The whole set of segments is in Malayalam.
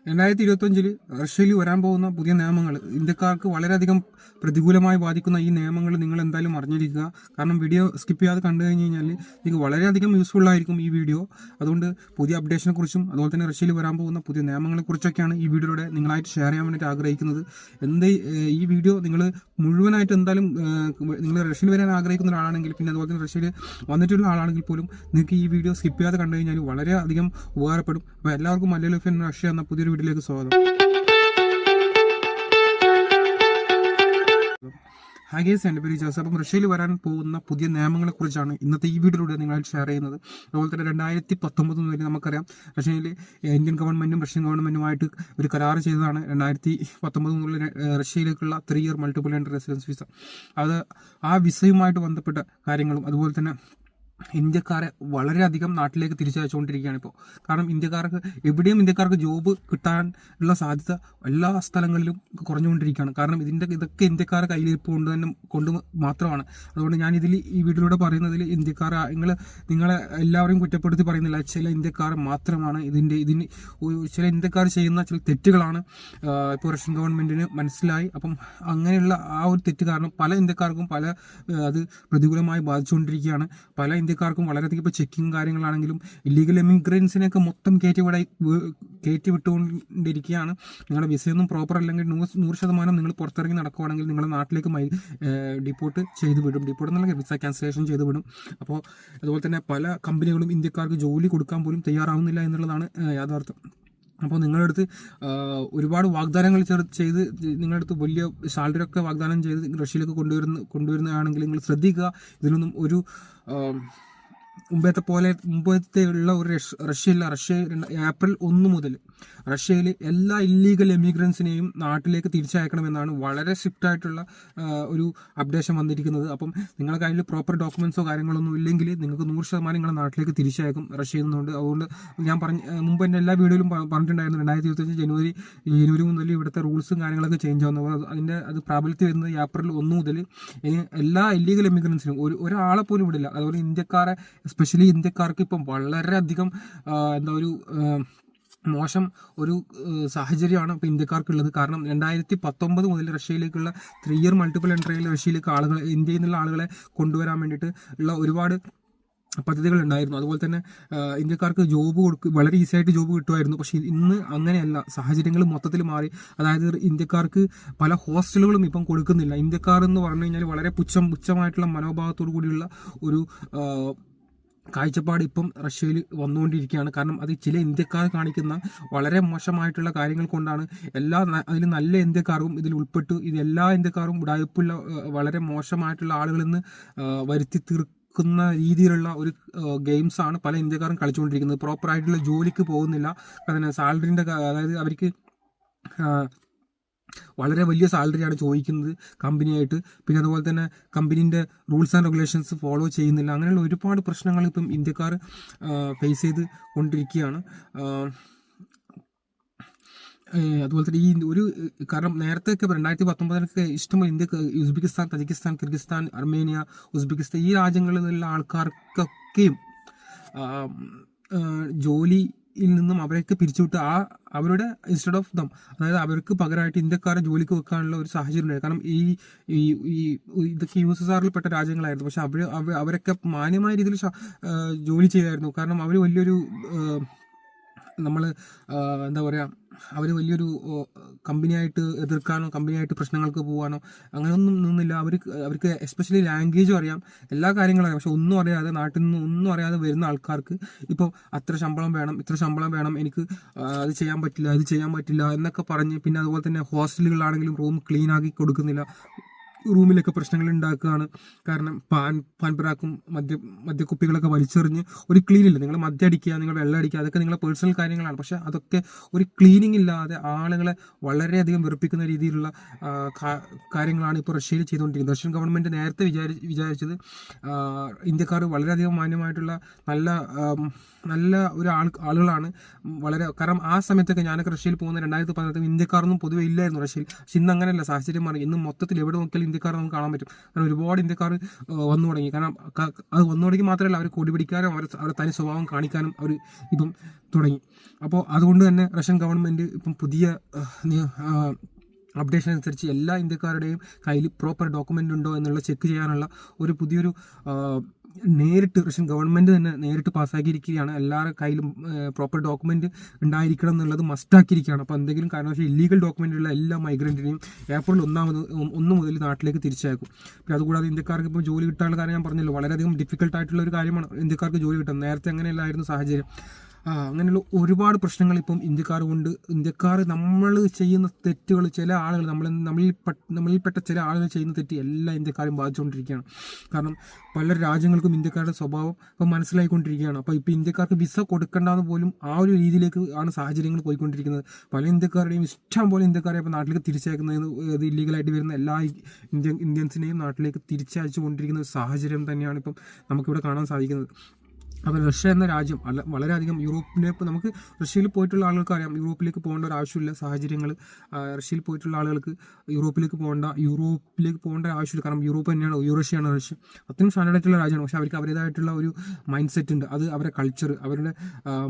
2025 റഷ്യയിൽ വരാൻ പോകുന്ന പുതിയ നിയമങ്ങൾ ഇന്ത്യക്കാർക്ക് വളരെയധികം പ്രതികൂലമായി ബാധിക്കുന്ന ഈ നിയമങ്ങൾ നിങ്ങൾ എന്തായാലും അറിഞ്ഞിരിക്കുക. കാരണം വീഡിയോ സ്കിപ്പ് ചെയ്യാതെ കണ്ടു കഴിഞ്ഞ് കഴിഞ്ഞാൽ നിങ്ങൾക്ക് വളരെയധികം യൂസ്ഫുൾ ആയിരിക്കും ഈ വീഡിയോ. അതുകൊണ്ട് പുതിയ അപ്ഡേഷനെ കുറിച്ചും അതുപോലെ തന്നെ റഷ്യയിൽ വരാൻ പോകുന്ന പുതിയ നിയമങ്ങളെ കുറിച്ചൊക്കെയാണ് ഈ വീഡിയോയിലൂടെ നിങ്ങളായിട്ട് ഷെയർ ചെയ്യാൻ വേണ്ടിയിട്ട് ആഗ്രഹിക്കുന്നത്. ഈ വീഡിയോ നിങ്ങൾ മുഴുവനായിട്ട് എന്തായാലും നിങ്ങൾ റഷ്യയിൽ വരാൻ ആഗ്രഹിക്കുന്ന ഒരാളാണെങ്കിൽ, പിന്നെ അതുപോലെ തന്നെ റഷ്യയിൽ വന്നിട്ടുള്ള ആളാണെങ്കിൽ പോലും നിങ്ങൾക്ക് ഈ വീഡിയോ സ്കിപ്പ് ചെയ്യാതെ കണ്ടു കഴിഞ്ഞാൽ വളരെയധികം ഉപകാരപ്പെടും. അപ്പോൾ എല്ലാവർക്കും മലയാളി റഷ്യ എന്ന പുതിയൊരു വീഡിയോയിലേക്ക് സ്വാഗതം. ഹായ് ഗൈസ്, എൻ്റെ പേര് ജോസ്. അപ്പം റഷ്യയിൽ വരാൻ പോകുന്ന പുതിയ നിയമങ്ങളെ കുറിച്ചാണ് ഇന്നത്തെ ഈ വീഡിയോയിലൂടെ നിങ്ങളായിട്ട് ഷെയർ ചെയ്യുന്നത്. അതുപോലെ തന്നെ 2019 മുതൽ നമുക്കറിയാം റഷ്യയിൽ ഇന്ത്യൻ ഗവൺമെൻറ്റും റഷ്യൻ ഗവൺമെൻറ്റുമായിട്ട് ഒരു കരാർ ചെയ്തതാണ് 2019 മുതൽ റഷ്യയിലേക്കുള്ള 3 year multiple entry residence visa. അത് ആ വിസയുമായിട്ട് ബന്ധപ്പെട്ട കാര്യങ്ങളും അതുപോലെ തന്നെ ഇന്ത്യക്കാരെ വളരെയധികം നാട്ടിലേക്ക് തിരിച്ചയച്ചുകൊണ്ടിരിക്കുകയാണ് ഇപ്പോൾ. കാരണം എവിടെയും ഇന്ത്യക്കാർക്ക് ജോബ് കിട്ടാനുള്ള സാധ്യത എല്ലാ സ്ഥലങ്ങളിലും കുറഞ്ഞുകൊണ്ടിരിക്കുകയാണ്. കാരണം ഇതൊക്കെ ഇന്ത്യക്കാരെ കയ്യിലിരിപ്പ് കൊണ്ട് മാത്രമാണ്. അതുകൊണ്ട് ഞാൻ ഈ വീഡിയോയിലൂടെ പറയുന്നതിൽ നിങ്ങളെ എല്ലാവരെയും കുറ്റപ്പെടുത്തി പറയുന്നില്ല. ചില ഇന്ത്യക്കാർ മാത്രമാണ് ഇതിന് ചില ഇന്ത്യക്കാർ ചെയ്യുന്ന ചില തെറ്റുകളാണ് ഇപ്പോൾ റഷ്യൻ ഗവൺമെൻറ്റിന് മനസ്സിലായി. അപ്പം അങ്ങനെയുള്ള ആ ഒരു തെറ്റ് കാരണം പല ഇന്ത്യക്കാർക്കും അത് പ്രതികൂലമായി ബാധിച്ചുകൊണ്ടിരിക്കുകയാണ്. പല ഇന്ത്യക്കാർക്കും വളരെയധികം ഇപ്പോൾ ചെക്കിങ് കാര്യങ്ങളാണെങ്കിലും ഇല്ലീഗൽ എമിഗ്രൻസിനെയൊക്കെ മൊത്തം കയറ്റി വിട്ടുകൊണ്ടിരിക്കുകയാണ്. നിങ്ങളുടെ വിസയൊന്നും പ്രോപ്പർ അല്ലെങ്കിൽ 100% നിങ്ങൾ പുറത്തിറങ്ങി നടക്കുവാണെങ്കിൽ നിങ്ങളുടെ നാട്ടിലേക്ക് ഡിപ്പോർട്ട് ചെയ്ത് വിടും. ഡിപ്പോർട്ട് എന്നുള്ള വിസ ക്യാൻസലേഷൻ ചെയ്ത് വിടും. അപ്പോൾ അതുപോലെ തന്നെ പല കമ്പനികളും ഇന്ത്യക്കാർക്ക് ജോലി കൊടുക്കാൻ പോലും തയ്യാറാവുന്നില്ല എന്നുള്ളതാണ് യാഥാർത്ഥ്യം. അപ്പോൾ നിങ്ങളുടെ അടുത്ത് ഒരുപാട് വാഗ്ദാനങ്ങൾ ചെയ്ത് നിങ്ങളുടെ അടുത്ത് വലിയ സാലറിയൊക്കെ വാഗ്ദാനം ചെയ്ത് റഷ്യയിലേക്ക് കൊണ്ടുവരുന്നതാണെങ്കിൽ നിങ്ങൾ ശ്രദ്ധിക്കുക. ഇതിലൊന്നും ഒരു മുമ്പത്തെ ഉള്ള ഒരു റഷ്യ ഏപ്രിൽ 1 മുതൽ റഷ്യയിൽ എല്ലാ ഇല്ലീഗൽ എമിഗ്രൻസിനെയും നാട്ടിലേക്ക് തിരിച്ചയക്കണമെന്നാണ് വളരെ സ്ട്രിക്റ്റ് ആയിട്ടുള്ള ഒരു അപ്ഡേഷൻ വന്നിരിക്കുന്നത്. അപ്പം നിങ്ങളുടെ കയ്യിൽ പ്രോപ്പർ ഡോക്യുമെൻസോ കാര്യങ്ങളൊന്നും ഇല്ലെങ്കിൽ നിങ്ങൾക്ക് 100% നിങ്ങളുടെ നാട്ടിലേക്ക് തിരിച്ചയക്കും റഷ്യയിൽ നിന്നുകൊണ്ട്. അതുകൊണ്ട് ഞാൻ മുമ്പ് എൻ്റെ എല്ലാ വീഡിയോയിലും പറഞ്ഞിട്ടുണ്ടായിരുന്നു 2025 ജനുവരി മുതൽ ഇവിടുത്തെ റൂൾസും കാര്യങ്ങളൊക്കെ ചേഞ്ച് ആവുന്നത്. അത് പ്രാബല്യത്തിൽ വരുന്നത് ഏപ്രിൽ 1 മുതൽ. എല്ലാ ഇല്ലീഗൽ എമിഗ്രൻസിനും ഒരാളെ പോലും വിടില്ല. അതുപോലെ എസ്പെഷ്യലി ഇന്ത്യക്കാർക്ക് ഇപ്പം വളരെയധികം മോശം ഒരു സാഹചര്യമാണ് ഇപ്പോൾ ഇന്ത്യക്കാർക്കുള്ളത്. കാരണം 2019 മുതൽ റഷ്യയിലേക്കുള്ള 3 ഇയർ മൾട്ടിപ്പിൾ എൻട്രിയിൽ റഷ്യയിലേക്ക് ഇന്ത്യയിൽ നിന്നുള്ള ആളുകളെ കൊണ്ടുവരാൻ വേണ്ടിയിട്ട് ഉള്ള ഒരുപാട് പദ്ധതികൾ ഉണ്ടായിരുന്നു. അതുപോലെ തന്നെ ഇന്ത്യക്കാർക്ക് വളരെ ഈസി ആയിട്ട് ജോബ് കിട്ടുമായിരുന്നു. പക്ഷേ ഇന്ന് അങ്ങനെയല്ല, സാഹചര്യങ്ങൾ മൊത്തത്തിൽ മാറി. അതായത് ഇന്ത്യക്കാർക്ക് പല ഹോസ്റ്റലുകളും ഇപ്പം കൊടുക്കുന്നില്ല. ഇന്ത്യക്കാർ എന്ന് പറഞ്ഞു കഴിഞ്ഞാൽ വളരെ പുച്ഛമായിട്ടുള്ള മനോഭാവത്തോടു കൂടിയുള്ള ഒരു കാഴ്ചപ്പാട് ഇപ്പം റഷ്യയിൽ വന്നുകൊണ്ടിരിക്കുകയാണ്. കാരണം അത് ചില ഇന്ത്യക്കാർ കാണിക്കുന്ന വളരെ മോശമായിട്ടുള്ള കാര്യങ്ങൾ കൊണ്ടാണ് അതിൽ നല്ല ഇന്ത്യക്കാരും ഇതിൽ ഉൾപ്പെട്ടു. എല്ലാ ഇന്ത്യക്കാരും ഉടായ്പുള്ള വളരെ മോശമായിട്ടുള്ള ആളുകളിൽ നിന്ന് വരുത്തി തീർക്കുന്ന രീതിയിലുള്ള ഒരു ഗെയിംസാണ് പല ഇന്ത്യക്കാരും കളിച്ചുകൊണ്ടിരിക്കുന്നത്. പ്രോപ്പറായിട്ടുള്ള ജോലിക്ക് പോകുന്നില്ല. കാരണം സാലറിൻ്റെ അതായത് അവർക്ക് വളരെ വലിയ സാലറിയാണ് ചോദിക്കുന്നത് കമ്പനിയായിട്ട്. പിന്നെ അതുപോലെ തന്നെ കമ്പനീൻ്റെ റൂൾസ് ആൻഡ് റെഗുലേഷൻസ് ഫോളോ ചെയ്യുന്നില്ല. അങ്ങനെയുള്ള ഒരുപാട് പ്രശ്നങ്ങൾ ഇപ്പം ഇന്ത്യക്കാർ ഫേസ് ചെയ്ത് കൊണ്ടിരിക്കുകയാണ്. അതുപോലെ തന്നെ കാരണം നേരത്തെയൊക്കെ 2019 ഇഷ്ടംപോലെ Uzbekistan, Tajikistan, Kyrgyzstan, Armenia, Uzbekistan ഈ രാജ്യങ്ങളിൽ നിന്നുള്ള ആൾക്കാർക്കൊക്കെയും ജോലിയിൽ നിന്നും അവരൊക്കെ പിരിച്ചുവിട്ട് അവരുടെ ഇൻസ്റ്റെഡ് ഓഫ് ദം, അതായത് അവർക്ക് പകരമായിട്ട് ഇന്ത്യക്കാരെ ജോലിക്ക് വെക്കാനുള്ള ഒരു സാഹചര്യം ഉണ്ടായി. കാരണം ഇതൊക്കെ USSRൽ പെട്ട രാജ്യങ്ങളായിരുന്നു. പക്ഷെ അവരൊക്കെ മാന്യമായ രീതിയിൽ ജോലി ചെയ്തായിരുന്നു. കാരണം അവർ വലിയൊരു അവർ വലിയൊരു കമ്പനിയായിട്ട് എതിർക്കാനോ കമ്പനിയായിട്ട് പ്രശ്നങ്ങൾക്ക് പോകാനോ അങ്ങനെയൊന്നും നിന്നില്ല. അവർക്ക് എസ്പെഷ്യലി ലാംഗ്വേജും അറിയാം, എല്ലാ കാര്യങ്ങളും അറിയാം. പക്ഷെ ഒന്നും അറിയാതെ, നാട്ടിൽ നിന്ന് ഒന്നും അറിയാതെ വരുന്ന ആൾക്കാർക്ക് ഇപ്പോൾ ഇത്ര ശമ്പളം വേണം, എനിക്ക് അത് ചെയ്യാൻ പറ്റില്ല, ഇത് ചെയ്യാൻ പറ്റില്ല എന്നൊക്കെ പറഞ്ഞ്, പിന്നെ അതുപോലെ തന്നെ ഹോസ്റ്റലുകളാണെങ്കിലും റൂം ക്ലീൻ ആക്കി കൊടുക്കുന്നില്ല, റൂമിലൊക്കെ പ്രശ്നങ്ങൾ ഉണ്ടാക്കുകയാണ്. കാരണം പാൻപരാക്കും മദ്യക്കുപ്പികളൊക്കെ വലിച്ചെറിഞ്ഞ് ഒരു ക്ലീനില്ല. നിങ്ങൾ മദ്യം അടിക്കുക, നിങ്ങൾ വെള്ളം അടിക്കുക, അതൊക്കെ നിങ്ങളുടെ പേഴ്സണൽ കാര്യങ്ങളാണ്. പക്ഷേ അതൊക്കെ ഒരു ക്ലീനിങ് ഇല്ലാതെ ആളുകളെ വളരെയധികം വെറുപ്പിക്കുന്ന രീതിയിലുള്ള കാര്യങ്ങളാണ് ഇപ്പോൾ റഷ്യയിൽ ചെയ്തുകൊണ്ടിരിക്കുന്നത്. റഷ്യൻ ഗവൺമെൻറ് നേരത്തെ വിചാരിച്ചത് ഇന്ത്യക്കാർ വളരെയധികം മാന്യമായിട്ടുള്ള നല്ല ഒരു ആളുകളാണ്. കാരണം ആ സമയത്തൊക്കെ ഞാനൊക്കെ റഷ്യയിൽ പോകുന്ന 2018 ഇന്ത്യക്കാരൊന്നും പൊതുവെ ഇല്ലായിരുന്നു റഷ്യയിൽ. പക്ഷെ ഇന്ന് അങ്ങനെയല്ല, സാഹചര്യം മാറി. ഇന്ന് മൊത്തത്തിൽ എവിടെ നോക്കിയാലും ഇന്ത്യക്കാർ നമുക്ക് കാണാൻ പറ്റും. കാരണം ഒരുപാട് ഇന്ത്യക്കാർ വന്നു തുടങ്ങി. കാരണം അത് വന്നു തുടങ്ങി മാത്രമല്ല, അവർ കൊടി പിടിക്കാനും അവരുടെ തനി സ്വഭാവം കാണിക്കാനും അവർ ഇപ്പം തുടങ്ങി. അപ്പോൾ അതുകൊണ്ട് തന്നെ റഷ്യൻ ഗവൺമെൻറ് ഇപ്പം പുതിയ അപ്ഡേഷൻ അനുസരിച്ച് എല്ലാ ഇന്ത്യക്കാരുടെയും കയ്യിൽ പ്രോപ്പർ ഡോക്യുമെൻ്റ് ഉണ്ടോ എന്നുള്ള ചെക്ക് ചെയ്യാനുള്ള ഒരു പുതിയൊരു നേരിട്ട് റഷ്യൻ ഗവൺമെൻറ് തന്നെ നേരിട്ട് പാസ്സാക്കിയിരിക്കുകയാണ്. എല്ലാവരുടെ കയ്യിലും പ്രോപ്പർ ഡോക്യുമെൻറ്റ് ഉണ്ടായിരിക്കണം എന്നുള്ളത് മസ്റ്റാക്കിയിരിക്കുകയാണ്. അപ്പോൾ എന്തെങ്കിലും കാരണവശാൽ ഇല്ലീഗൽ ഡോക്യുമെൻ്റുള്ള എല്ലാ മൈഗ്രൻറ്റിനെയും ഏപ്രിൽ 1 മുതൽ നാട്ടിലേക്ക് തിരിച്ചയക്കും. പിന്നെ അതുകൂടാതെ ഇന്ത്യക്കാർക്ക് ഇപ്പോൾ ജോലി കിട്ടാനുള്ള കാര്യം ഞാൻ പറഞ്ഞല്ലോ, വളരെയധികം ഡിഫിക്കൽട്ടായിട്ടുള്ള ഒരു കാര്യമാണ് ഇന്ത്യക്കാർക്ക് ജോലി കിട്ടുന്നത്. നേരത്തെ അങ്ങനെയല്ലായിരുന്നു സാഹചര്യം. അങ്ങനെയുള്ള ഒരുപാട് പ്രശ്നങ്ങൾ ഇപ്പം ഇന്ത്യക്കാർ നമ്മൾ ചെയ്യുന്ന തെറ്റുകൾ, ചില ആളുകൾ നമ്മളിൽപ്പെട്ട ചില ആളുകൾ ചെയ്യുന്ന തെറ്റ് എല്ലാ ഇന്ത്യക്കാരും ബാധിച്ചുകൊണ്ടിരിക്കുകയാണ്. കാരണം പല രാജ്യങ്ങൾക്കും ഇന്ത്യക്കാരുടെ സ്വഭാവം ഇപ്പം മനസ്സിലായിക്കൊണ്ടിരിക്കുകയാണ്. അപ്പോൾ ഇപ്പോൾ ഇന്ത്യക്കാർക്ക് വിസ കൊടുക്കേണ്ടെന്ന് പോലും ആ ഒരു രീതിയിലേക്ക് ആണ് സാഹചര്യങ്ങൾ പോയിക്കൊണ്ടിരിക്കുന്നത്. പല ഇന്ത്യക്കാരുടെയും ഇഷ്ടം പോലെ ഇന്ത്യക്കാരെ ഇപ്പോൾ നാട്ടിലേക്ക് തിരിച്ചയക്കുന്നത്, ഇല്ലീഗലായിട്ട് വരുന്ന എല്ലാ ഇന്ത്യൻസിനെയും നാട്ടിലേക്ക് തിരിച്ചയച്ചു കൊണ്ടിരിക്കുന്ന ഒരു സാഹചര്യം തന്നെയാണ് ഇപ്പം നമുക്കിവിടെ കാണാൻ സാധിക്കുന്നത്. അപ്പോൾ റഷ്യ എന്ന രാജ്യം വളരെയധികം യൂറോപ്പിലേക്ക്, നമുക്ക് റഷ്യയിൽ പോയിട്ടുള്ള ആളുകൾക്ക് അറിയാം യൂറോപ്പിലേക്ക് പോകേണ്ട ഒരു ആവശ്യമില്ല സാഹചര്യങ്ങൾ. റഷ്യയിൽ പോയിട്ടുള്ള ആളുകൾക്ക് യൂറോപ്പിലേക്ക് പോകേണ്ട ആവശ്യമില്ല. കാരണം യൂറോപ്പ് തന്നെയാണ്, യൂറോഷ്യയാണ് റഷ്യ. അത്രയും സ്റ്റാൻഡേർഡായിട്ടുള്ള രാജ്യമാണ്. പക്ഷേ അവർക്ക് അവരുടേതായിട്ടുള്ള ഒരു മൈൻഡ് സെറ്റ് ഉണ്ട്. അത് അവരുടെ കൾച്ചർ, അവരുടെ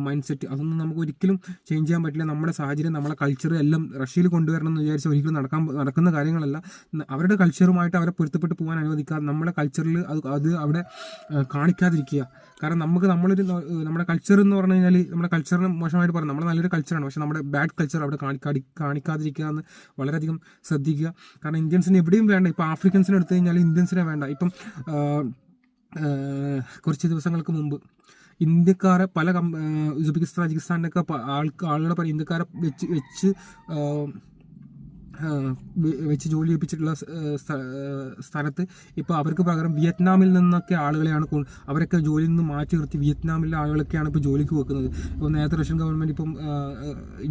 മൈൻഡ് സെറ്റ്, അതൊന്നും നമുക്ക് ഒരിക്കലും ചേഞ്ച് ചെയ്യാൻ പറ്റില്ല. നമ്മുടെ സാഹചര്യം, നമ്മുടെ കൾച്ചർ എല്ലാം റഷ്യയിൽ കൊണ്ടുവരണം എന്ന് വിചാരിച്ചാൽ ഒരിക്കലും നടക്കുന്ന കാര്യങ്ങളല്ല. അവരുടെ കൾച്ചറുമായിട്ട് അവരെ പൊരുത്തപ്പെട്ട് പോകാൻ അനുവദിക്കാതെ നമ്മുടെ കൾച്ചറിൽ അത് അവിടെ കാണിക്കാതിരിക്കുക. കാരണം നമ്മുടെ കൾച്ചർ എന്ന് പറഞ്ഞു കഴിഞ്ഞാൽ, നമ്മുടെ കൾച്ചറിന് മോശമായിട്ട് പറഞ്ഞു, നമ്മുടെ നല്ലൊരു കൾച്ചറാണ്, പക്ഷേ നമ്മുടെ ബാഡ് കൾച്ചർ അവിടെ കാണിക്കാതിരിക്കുക എന്ന് വളരെയധികം ശ്രദ്ധിക്കുക. കാരണം ഇന്ത്യൻസിന് എവിടെയും വേണ്ട. ഇപ്പോൾ ആഫ്രിക്കൻസിനെ എടുത്തു കഴിഞ്ഞാൽ ഇന്ത്യൻസിനെ വേണ്ട. ഇപ്പം കുറച്ച് ദിവസങ്ങൾക്ക് മുമ്പ് ഇന്ത്യക്കാരെ പല ഉസ്ബെക്കിസ്ഥാൻ, താജിക്കിസ്ഥാനിലൊക്കെ ആളുകളെ പല ഇന്ത്യക്കാരെ വെച്ച് ജോലി ചെയ്യിപ്പിച്ചിട്ടുള്ള സ്ഥലത്ത് ഇപ്പോൾ അവർക്ക് പകരം വിയറ്റ്നാമിൽ നിന്നൊക്കെ ആളുകളെയാണ് അവരൊക്കെ ജോലിയിൽ നിന്ന് മാറ്റി നിർത്തി വിയറ്റ്നാമിലെ ആളുകളൊക്കെയാണ് ഇപ്പോൾ ജോലിക്ക് വെക്കുന്നത്. ഇപ്പോൾ നേരത്തെ റഷ്യൻ ഗവൺമെൻറ് ഇപ്പം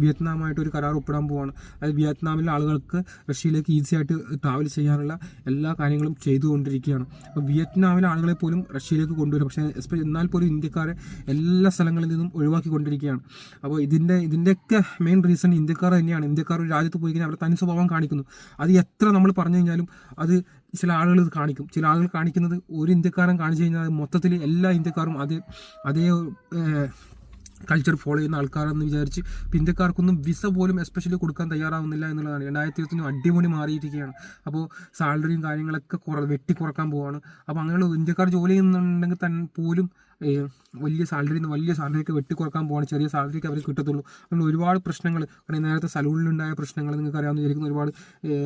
വിയറ്റ്നാമായിട്ട് ഒരു കരാർ ഒപ്പിടാൻ പോവാണ്. അത് വിയറ്റ്നാമിലെ ആളുകൾക്ക് റഷ്യയിലേക്ക് ഈസി ആയിട്ട് ട്രാവൽ ചെയ്യാനുള്ള എല്ലാ കാര്യങ്ങളും ചെയ്തുകൊണ്ടിരിക്കുകയാണ്. അപ്പോൾ വിയറ്റ്നാമിലെ ആളുകളെ പോലും റഷ്യയിലേക്ക് കൊണ്ടുവരും. പക്ഷേ എന്നാൽ പോലും ഇന്ത്യക്കാരെ എല്ലാ സ്ഥലങ്ങളിൽ നിന്നും ഒഴിവാക്കിക്കൊണ്ടിരിക്കുകയാണ്. അപ്പോൾ ഇതിൻ്റെയൊക്കെ മെയിൻ റീസൺ ഇന്ത്യക്കാർ തന്നെയാണ്. ഇന്ത്യക്കാർ ഒരു രാജ്യത്ത് പോയി കഴിഞ്ഞാൽ അവരുടെ തനി സ്വഭാവം കാണിക്കുന്നു. അത് എത്ര നമ്മൾ പറഞ്ഞു കഴിഞ്ഞാലും അത് ചില ആളുകൾ ഇത് കാണിക്കും. ചില ആളുകൾ കാണിക്കുന്നത് ഒരു ഇന്ത്യക്കാരൻ കാണിച്ചു കഴിഞ്ഞാൽ മൊത്തത്തിൽ എല്ലാ ഇന്ത്യക്കാരും അതേ കൾച്ചർ ഫോളോ ചെയ്യുന്ന ആൾക്കാരെന്ന് വിചാരിച്ച് ഇന്ത്യക്കാർക്കൊന്നും വിസ പോലും എസ്പെഷ്യലി കൊടുക്കാൻ തയ്യാറാവുന്നില്ല എന്നുള്ളതാണ്. 2020 അടിമുടി മാറിയിരിക്കുകയാണ്. അപ്പോൾ സാലറിയും കാര്യങ്ങളൊക്കെ വെട്ടിക്കുറക്കാൻ പോവുകയാണ്. അപ്പോൾ അങ്ങനെയുള്ള ഇന്ത്യക്കാർ ജോലി ചെയ്യുന്നുണ്ടെങ്കിൽ തന്നെ പോലും വലിയ സാലറിയൊക്കെ വെട്ടിക്കുറക്കാൻ പോവാണ്. ചെറിയ സാലറിക്ക് അവർക്ക് കിട്ടത്തുള്ളൂ. അങ്ങനെ ഒരുപാട് പ്രശ്നങ്ങൾ, നേരത്തെ സലൂണിലുണ്ടായ പ്രശ്നങ്ങൾ നിങ്ങൾക്ക് അറിയാമെന്ന് വിചാരിക്കുന്ന ഒരുപാട്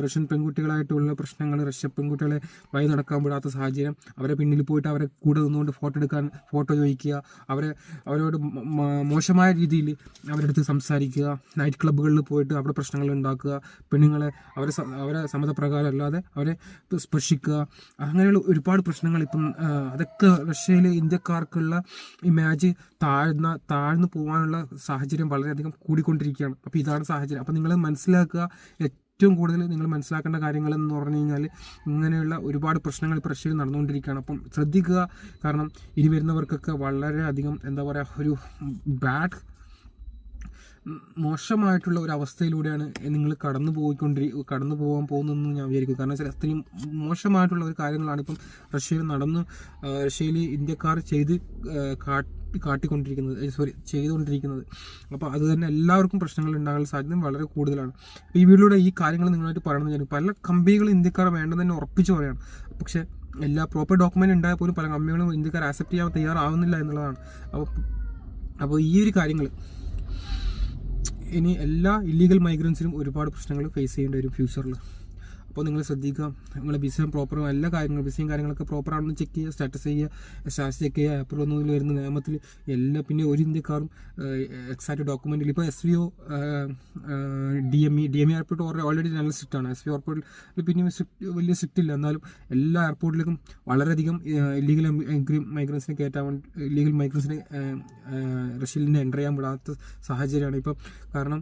റഷ്യൻ പെൺകുട്ടികളായിട്ടുള്ള പ്രശ്നങ്ങൾ, റഷ്യൻ പെൺകുട്ടികളെ വഴി നടക്കാൻ വിടാത്ത സാഹചര്യം, അവരെ പിന്നിൽ പോയിട്ട് അവരെ കൂടെ നിന്നുകൊണ്ട് ഫോട്ടോ ചോദിക്കുക, അവരോട് മോശമായ രീതിയിൽ അവരുടെ അടുത്ത് സംസാരിക്കുക, നൈറ്റ് ക്ലബ്ബുകളിൽ പോയിട്ട് അവിടെ പ്രശ്നങ്ങൾ ഉണ്ടാക്കുക, പെണ്ണുങ്ങളെ അവരെ സമ്മതപ്രകാരം അല്ലാതെ അവരെ സ്പർശിക്കുക, അങ്ങനെയുള്ള ഒരുപാട് പ്രശ്നങ്ങൾ ഇപ്പം അതൊക്കെ റഷ്യയിൽ ഇന്ത്യക്കാർക്കുള്ള ഇമേജ് താഴ്ന്നു പോകാനുള്ള സാഹചര്യം വളരെയധികം കൂടിക്കൊണ്ടിരിക്കുകയാണ്. അപ്പോൾ ഇതാണ് സാഹചര്യം. അപ്പോൾ നിങ്ങൾ മനസ്സിലാക്കുക, ഏറ്റവും കൂടുതൽ നിങ്ങൾ മനസ്സിലാക്കേണ്ട കാര്യങ്ങളെന്ന് പറഞ്ഞു കഴിഞ്ഞാൽ ഇങ്ങനെയുള്ള ഒരുപാട് പ്രശ്നങ്ങൾ ഇപ്പോൾ റഷ്യയിൽ നടന്നുകൊണ്ടിരിക്കുകയാണ്. അപ്പം ശ്രദ്ധിക്കുക. കാരണം ഇനി വരുന്നവർക്കൊക്കെ വളരെയധികം ഒരു മോശമായിട്ടുള്ള ഒരു അവസ്ഥയിലൂടെയാണ് നിങ്ങൾ കടന്നു പോകാൻ പോകുന്നതെന്ന് ഞാൻ വിചാരിക്കും. കാരണം വെച്ചാൽ അത്രയും മോശമായിട്ടുള്ള ഒരു കാര്യങ്ങളാണ് ഇപ്പം റഷ്യയിൽ ഇന്ത്യക്കാർ ചെയ്തുകൊണ്ടിരിക്കുന്നത്. അപ്പോൾ അത് തന്നെ എല്ലാവർക്കും പ്രശ്നങ്ങൾ ഉണ്ടാകാനുള്ള സാധ്യത വളരെ കൂടുതലാണ്. ഈ വീഡിയോയുടെ ഈ കാര്യങ്ങൾ നിങ്ങളായിട്ട് പറയണമെന്ന് പല കമ്പനികളും ഇന്ത്യക്കാർ വേണ്ടെന്ന് തന്നെ ഉറപ്പിച്ച് പറയാണ്. പക്ഷേ എല്ലാ പ്രോപ്പർ ഡോക്യുമെൻ്റ് ഉണ്ടായാൽ പോലും പല കമ്പനികളും ഇന്ത്യക്കാർ ആക്സെപ്റ്റ് ചെയ്യാൻ തയ്യാറാവുന്നില്ല എന്നുള്ളതാണ്. അപ്പോൾ ഈ ഒരു കാര്യങ്ങൾ ഇനി എല്ലാ ഇല്ലീഗൽ മൈഗ്രൻസിനും ഒരുപാട് പ്രശ്നങ്ങൾ ഫേസ് ചെയ്യേണ്ടി വരും ഫ്യൂച്ചറിൽ. അപ്പോൾ നിങ്ങൾ ശ്രദ്ധിക്കുക, നിങ്ങളുടെ വിസയും പ്രോപ്പറും എല്ലാ കാര്യങ്ങളും വിസയും കാര്യങ്ങളൊക്കെ പ്രോപ്പറാണെന്ന് ചെക്ക് ചെയ്യുക, സ്റ്റാറ്റസ് ചെക്ക് ചെയ്യുക. ഏപ്രിൽ 1 വരുന്ന നിയമത്തിൽ പിന്നെ ഒരു ഇന്ത്യക്കാരും എക്സാക്റ്റ് ഡോക്യുമെൻറ്റിൽ ഇപ്പോൾ SVO DME എയർപോർട്ട് ഓൾറെഡി നല്ല സ്ട്രിക്റ്റാണ്. SVO എയർപോർട്ടിൽ പിന്നെ വലിയ സ്ട്രിക്റ്റ് ഇല്ല. എന്നാലും എല്ലാ എയർപോർട്ടിലേക്കും വളരെയധികം ഇല്ലീഗൽ മൈഗ്രൻസിനെ ഇല്ലീഗൽ മൈഗ്രൻസിനെ റഷ്യയിൽ നിന്ന് എൻ്റർ ചെയ്യാൻ വിടാത്ത സാഹചര്യമാണ് ഇപ്പം. കാരണം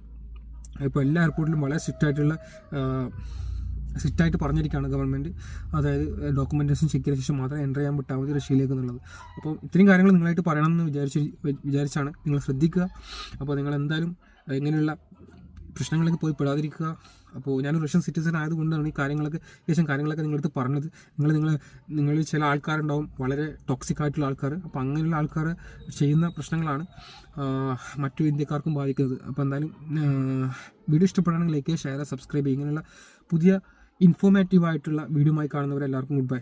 ഇപ്പോൾ എല്ലാ എയർപോർട്ടിലും വളരെ സ്ട്രിക്റ്റായിട്ട് പറഞ്ഞിരിക്കുകയാണ് ഗവൺമെൻറ്. അതായത് ഡോക്യുമെൻറ്റേഷൻ ചെക്ക് ചെയ്ത ശേഷം മാത്രമേ എൻ്റർ ചെയ്യാൻ വിട്ടാൽ മതി റഷ്യയിലേക്ക് എന്നുള്ളത്. അപ്പോൾ ഇത്രയും കാര്യങ്ങൾ നിങ്ങളായിട്ട് പറയണം എന്ന് വിചാരിച്ചാണ്. നിങ്ങൾ ശ്രദ്ധിക്കുക. അപ്പോൾ നിങ്ങൾ എന്തായാലും ഇങ്ങനെയുള്ള പ്രശ്നങ്ങളിലേക്ക് പോയി പെടാതിരിക്കുക. അപ്പോൾ ഞാനൊരു റഷ്യൻ സിറ്റിസൺ ആയതുകൊണ്ടാണ് ഈ കാര്യങ്ങളൊക്കെ നിങ്ങളടുത്ത് പറഞ്ഞത്. നിങ്ങൾ ചില ആൾക്കാരുണ്ടാവും വളരെ ടോക്സിക് ആയിട്ടുള്ള ആൾക്കാർ. അപ്പോൾ അങ്ങനെയുള്ള ആൾക്കാർ ചെയ്യുന്ന പ്രശ്നങ്ങളാണ് മറ്റു ഇന്ത്യക്കാർക്കും ബാധിക്കുന്നത്. അപ്പോൾ എന്തായാലും വീഡിയോ ഇഷ്ടപ്പെടുകയാണെങ്കിൽ ലൈക്ക് ചെയ്യുക, ഷെയർ ചെയ്യുക, സബ്സ്ക്രൈബ് ചെയ്യുക. ഇങ്ങനെയുള്ള പുതിയ ഇൻഫോർമേറ്റീവ് ആയിട്ടുള്ള വീഡിയോ ആയി കാണുന്നവരെല്ലാവർക്കും ഗുഡ് ബൈ.